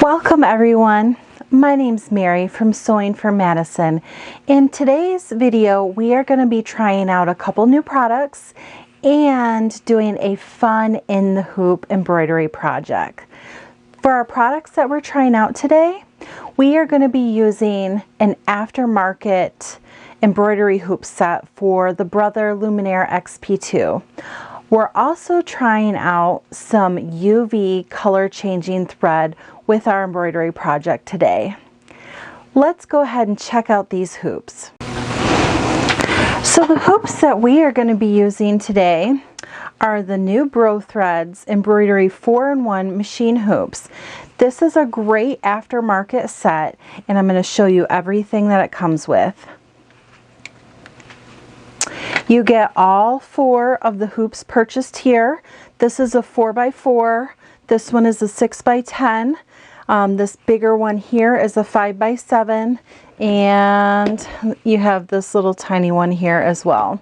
Welcome everyone. My name's Mary from Sewing for Madison. In today's video, we are going to be trying out a couple new products and doing a fun in the hoop embroidery project. For our products that we're trying out today, we are going to be using an aftermarket embroidery hoop set for the Brothread Luminaire XP2. We're also trying out some UV color changing thread with our embroidery project today. Let's go ahead and check out these hoops. So the hoops that we are going to be using today are the new Brothreads Embroidery 4-in-1 machine hoops. This is a great aftermarket set, and I'm going to show you everything that it comes with. You get all 4 of the hoops purchased here. This is a 4x4. This one is a 6x10. This bigger one here is a 5x7. And you have this little tiny one here as well.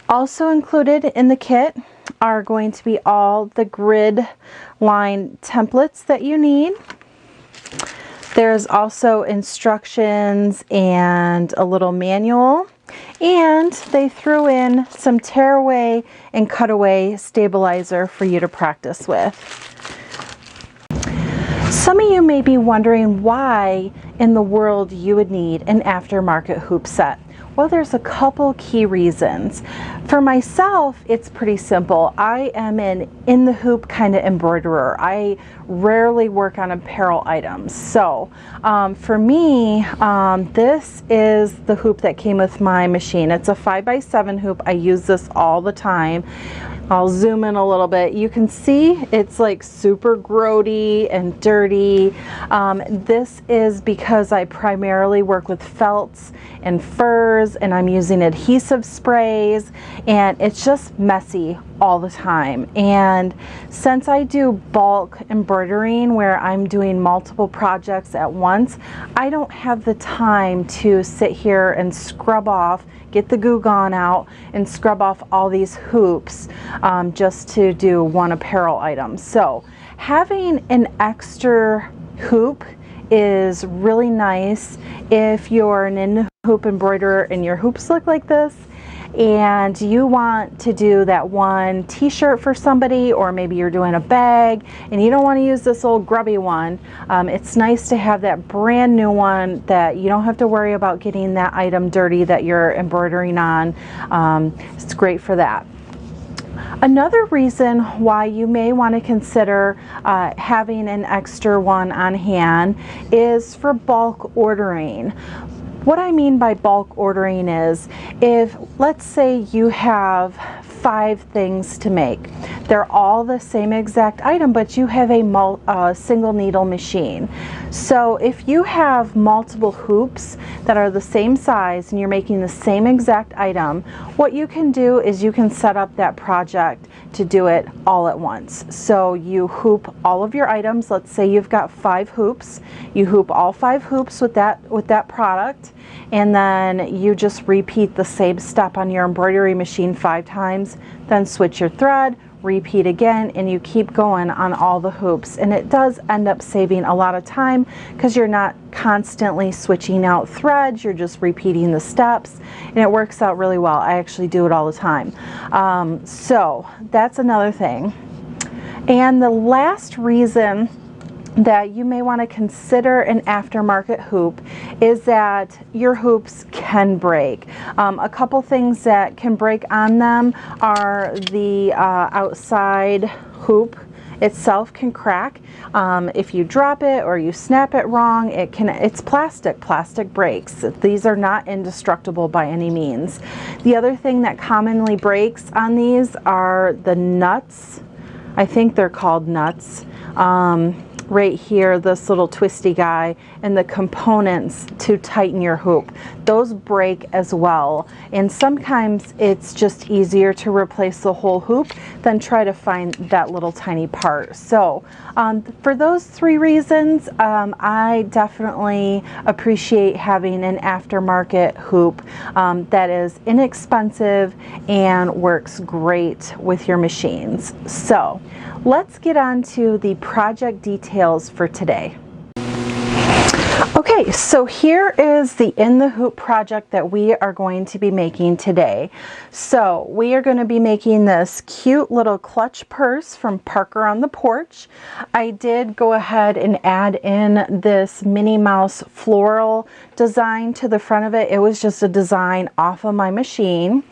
Also included in the kit are going to be all the grid line templates that you need. There's also instructions and a little manual. And they threw in some tearaway and cutaway stabilizer for you to practice with. Some of you may be wondering why in the world you would need an aftermarket hoop set. Well, there's a couple key reasons. For myself, it's pretty simple. I am an in the hoop kind of embroiderer. I rarely work on apparel items. So for me, this is the hoop that came with my machine. It's a 5x7 hoop. I use this all the time. I'll zoom in a little bit. You can see it's like super grody and dirty. This is because I primarily work with felts and furs, and I'm using adhesive sprays, and it's just messy all the time. And since I do bulk embroidering where I'm doing multiple projects at once, I don't have the time to sit here and scrub off, get the Goo Gone out and scrub off all these hoops just to do one apparel item. So having an extra hoop is really nice if you're an in hoop embroiderer and your hoops look like this and you want to do that one t-shirt for somebody, or maybe you're doing a bag and you don't want to use this old grubby one. It's nice to have that brand new one that you don't have to worry about getting that item dirty that you're embroidering on. It's great for that. Another reason why you may want to consider having an extra one on hand is for bulk ordering. What I mean by bulk ordering is, if let's say you have 5 things to make, they're all the same exact item, but you have a single needle machine. So if you have multiple hoops that are the same size and you're making the same exact item, what you can do is you can set up that project to do it all at once. So you hoop all of your items. Let's say you've got 5 hoops. You hoop all 5 hoops with that product, and then you just repeat the same step on your embroidery machine 5 times, then switch your thread, repeat again, and you keep going on all the hoops. And it does end up saving a lot of time because you're not constantly switching out threads, you're just repeating the steps, and it works out really well. I actually do it all the time. So that's another thing. And the last reason that you may want to consider an aftermarket hoop is that your hoops can break. A couple things that can break on them are the outside hoop itself can crack. If you drop it or you snap it wrong, it's plastic. Plastic breaks. These are not indestructible by any means. The other thing that commonly breaks on these are the nuts. I think they're called nuts. Right here, this little twisty guy, and the components to tighten your hoop. Those break as well. And sometimes it's just easier to replace the whole hoop than try to find that little tiny part. So for those 3 reasons, I definitely appreciate having an aftermarket hoop that is inexpensive and works great with your machines. So let's get on to the project details details for today. Okay, so here is the In the Hoop project that we are going to be making today. So we are going to be making this cute little clutch purse from Parker on the Porch. I did go ahead and add in this Minnie Mouse floral design to the front of it. It was just a design off of my machine.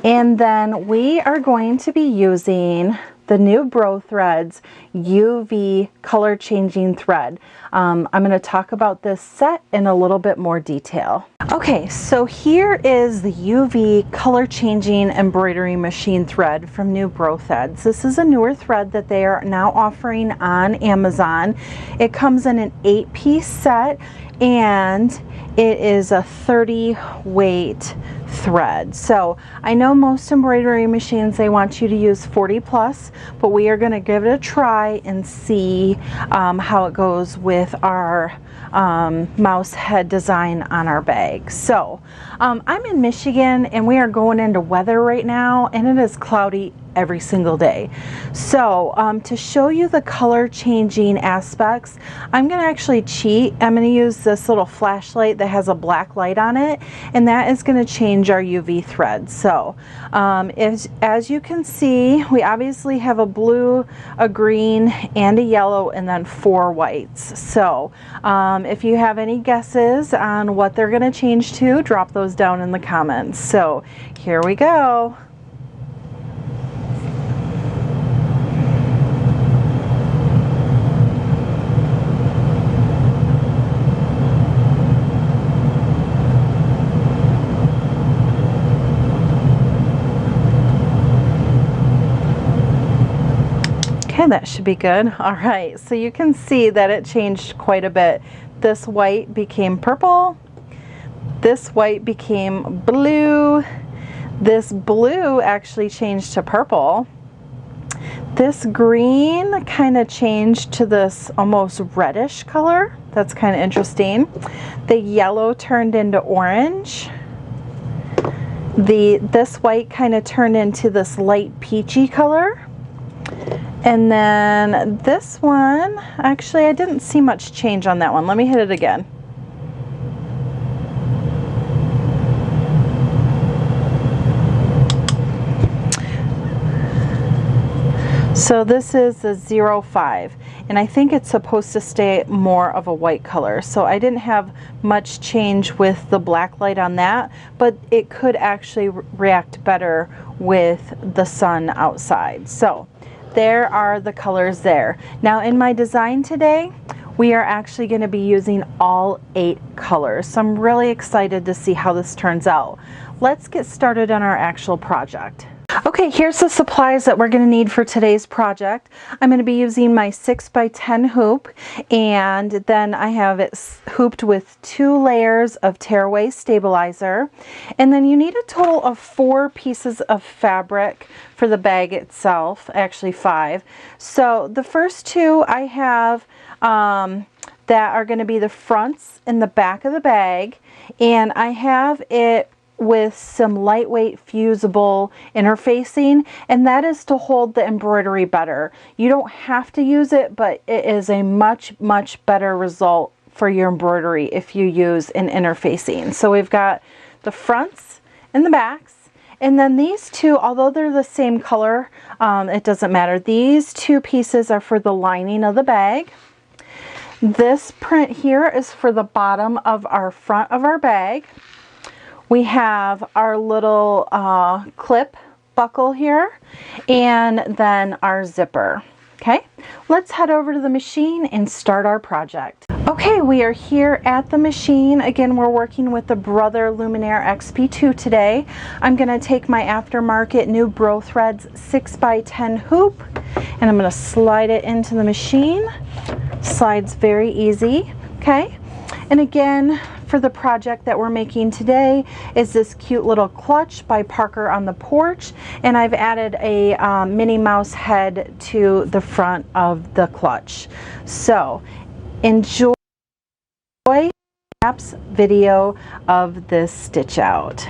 And then we are going to be using the new Brothreads UV color changing thread. I'm going to talk about this set in a little bit more detail. Okay, so here is the UV color changing embroidery machine thread from new Brothreads. This is a newer thread that they are now offering on Amazon. It comes in an 8-piece set and it is a 30 weight thread. So I know most embroidery machines, they want you to use 40 plus, but we are going to give it a try and see how it goes with our mouse head design on our bag. So I'm in Michigan and we are going into weather right now and it is cloudy every single day. So to show you the color changing aspects, I'm going to actually cheat. I'm going to use this little flashlight that has a black light on it, and that is going to change our UV thread. So as you can see, we obviously have a blue, a green, and a yellow, and then 4 whites. So if you have any guesses on what they're going to change to, drop those down in the comments. So here we go. Okay, that should be good. All right, so you can see that it changed quite a bit. This white became purple. This white became blue. This blue actually changed to purple. This green kind of changed to this almost reddish color. That's kind of interesting. The yellow turned into orange. This white kind of turned into this light peachy color. And then this one, actually I didn't see much change on that one. Let me hit it again. So this is the 05, and I think it's supposed to stay more of a white color. So I didn't have much change with the black light on that, but it could actually react better with the sun outside. So there are the colors there. Now in my design today, we are actually going to be using all 8 colors. So I'm really excited to see how this turns out. Let's get started on our actual project. Okay, here's the supplies that we're going to need for today's project. I'm going to be using my 6x10 hoop, and then I have it hooped with 2 layers of tearaway stabilizer. And then you need a total of 4 pieces of fabric for the bag itself, actually 5. So the first 2 I have that are going to be the fronts and the back of the bag, and I have it with some lightweight fusible interfacing, and that is to hold the embroidery better. You don't have to use it, but it is a much better result for your embroidery if you use an interfacing. So we've got the fronts and the backs, and then these 2, although they're the same color, it doesn't matter. These 2 pieces are for the lining of the bag. This print here is for the bottom of our front of our bag. We have our little clip buckle here, and then our zipper. Okay, let's head over to the machine and start our project. Okay, we are here at the machine. Again, we're working with the Brother Luminaire XP2 today. I'm going to take my Aftermarket new Brothreads 6x10 hoop, and I'm going to slide it into the machine. Slides very easy. Okay, and again, for the project that we're making today is this cute little clutch by Parker on the Porch, and I've added a Minnie Mouse head to the front of the clutch. So enjoy App's video of this stitch out.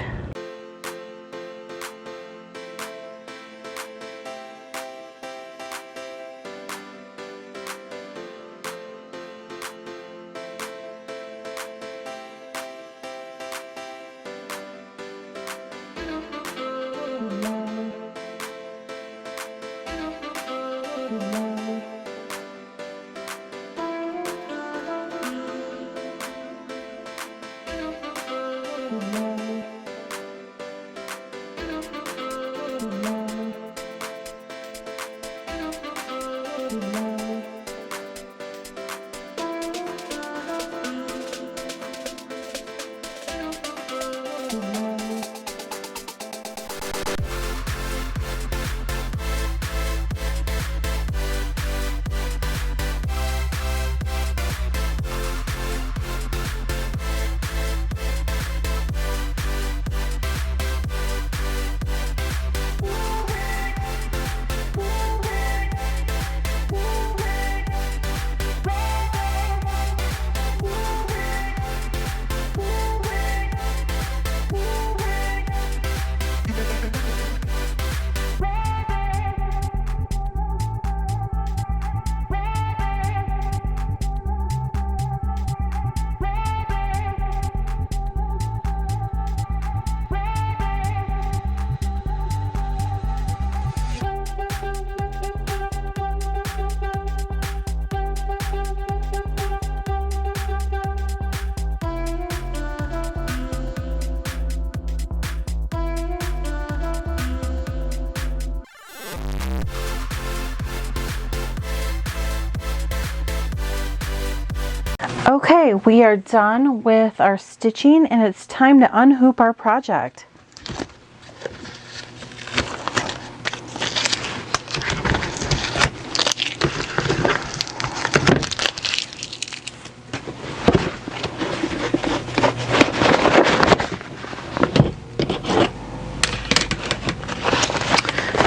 Okay, we are done with our stitching and it's time to unhoop our project.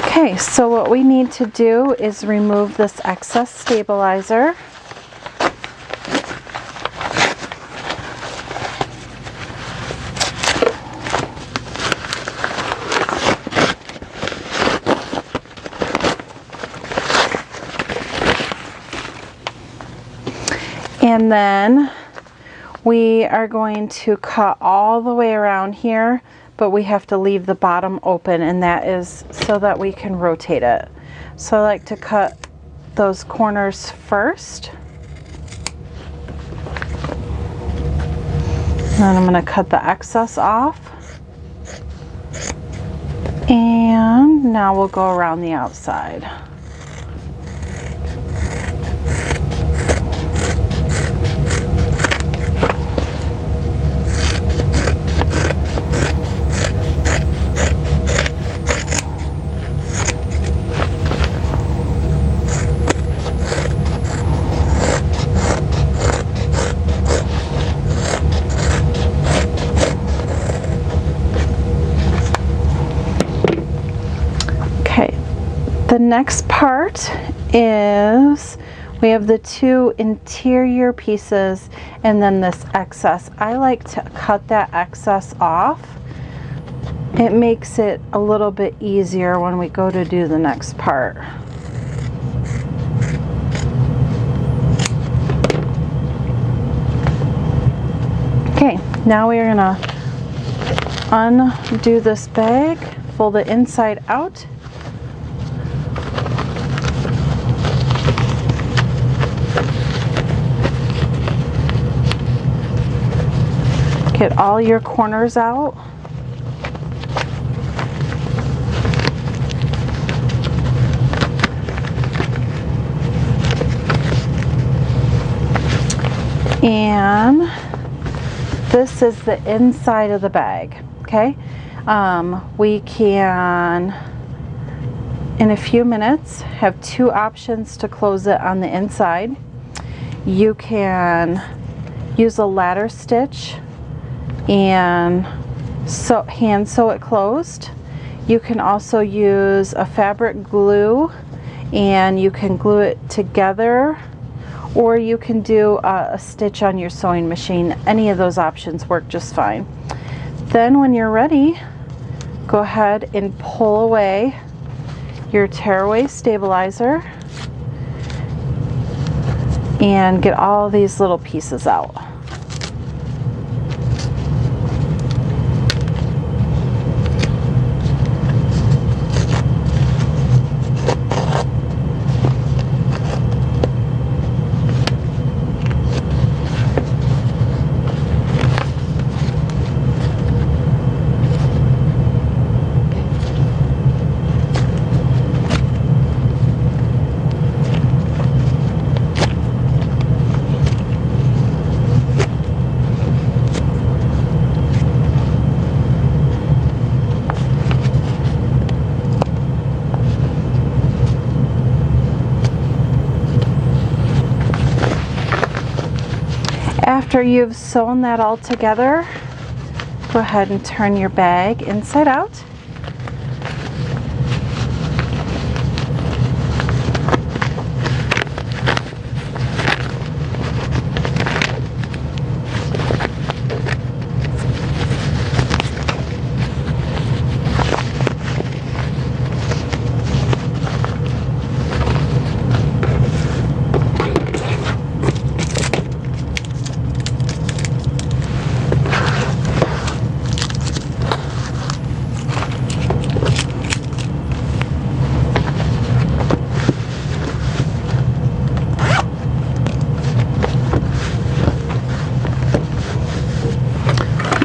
Okay, so what we need to do is remove this excess stabilizer. And then we are going to cut all the way around here, but we have to leave the bottom open, and that is so that we can rotate it. So I like to cut those corners first. And then I'm going to cut the excess off. And now we'll go around the outside. The next part is we have the two interior pieces and then this excess. I like to cut that excess off. It makes it a little bit easier when we go to do the next part. Okay, now we are gonna undo this bag, fold it inside out. Get all your corners out. And this is the inside of the bag, okay? We can, in a few minutes, have two options to close it on the inside. You can use a ladder stitch and hand sew it closed. You can also use a fabric glue and you can glue it together, or you can do a stitch on your sewing machine. Any of those options work just fine. Then when you're ready, go ahead and pull away your tearaway stabilizer and get all these little pieces out. After you've sewn that all together, go ahead and turn your bag inside out.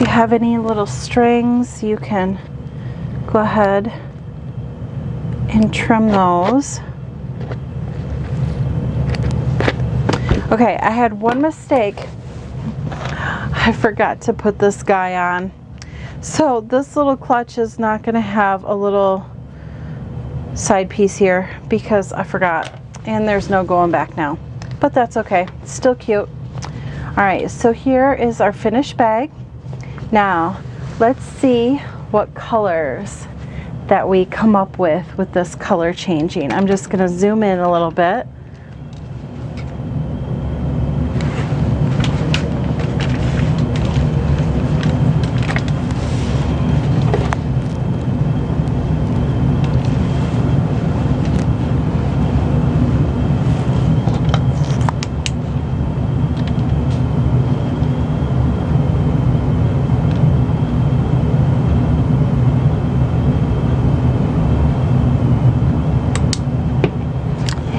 Have any little strings, you can go ahead and trim those. Okay, I had one mistake I forgot to put this guy on. So this little clutch is not going to have a little side piece here because I forgot, and there's no going back now, but that's okay, it's still cute. All right, so here is our finished bag. Now let's see what colors that we come up with this color changing. I'm just going to zoom in a little bit.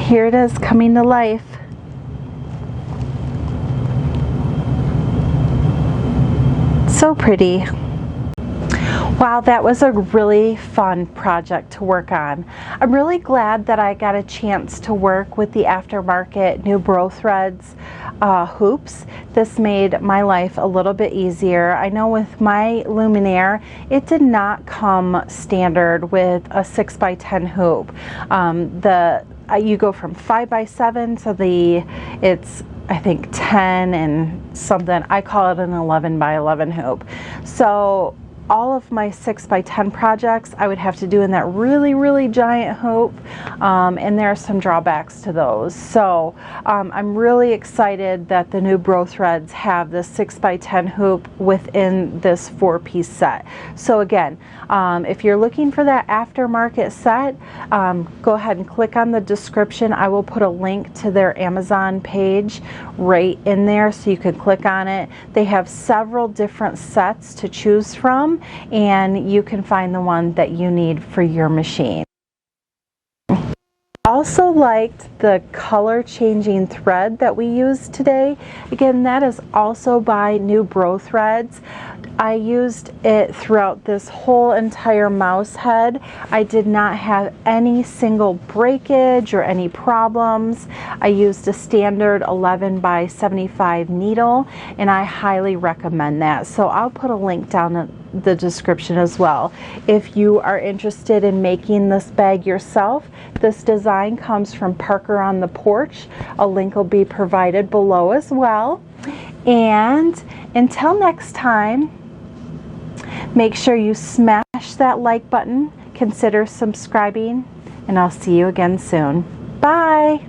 Here it is coming to life. So pretty. Wow, that was a really fun project to work on. I'm really glad that I got a chance to work with the Aftermarket new Brothreads hoops. This made my life a little bit easier. I know with my Luminaire, it did not come standard with a 6x10 hoop. You go from 5x7 to it's I think 10 and something. I call it an 11x11 hoop. So all of my 6x10 projects I would have to do in that really giant hoop, and there are some drawbacks to those. So I'm really excited that the new Brothreads have the 6x10 hoop within this 4-piece set. So again, if you're looking for that aftermarket set, go ahead and click on the description. I will put a link to their Amazon page right in there so you can click on it. They have several different sets to choose from, and you can find the one that you need for your machine. Also liked the color changing thread that we used today. Again, that is also by New Brothreads. I used it throughout this whole entire mouse head. I did not have any single breakage or any problems. I used a standard 11x75 needle, and I highly recommend that. So I'll put a link down in the description as well. If you are interested in making this bag yourself, this design comes from Parker on the Porch. A link will be provided below as well. And until next time, make sure you smash that like button, consider subscribing, and I'll see you again soon. Bye!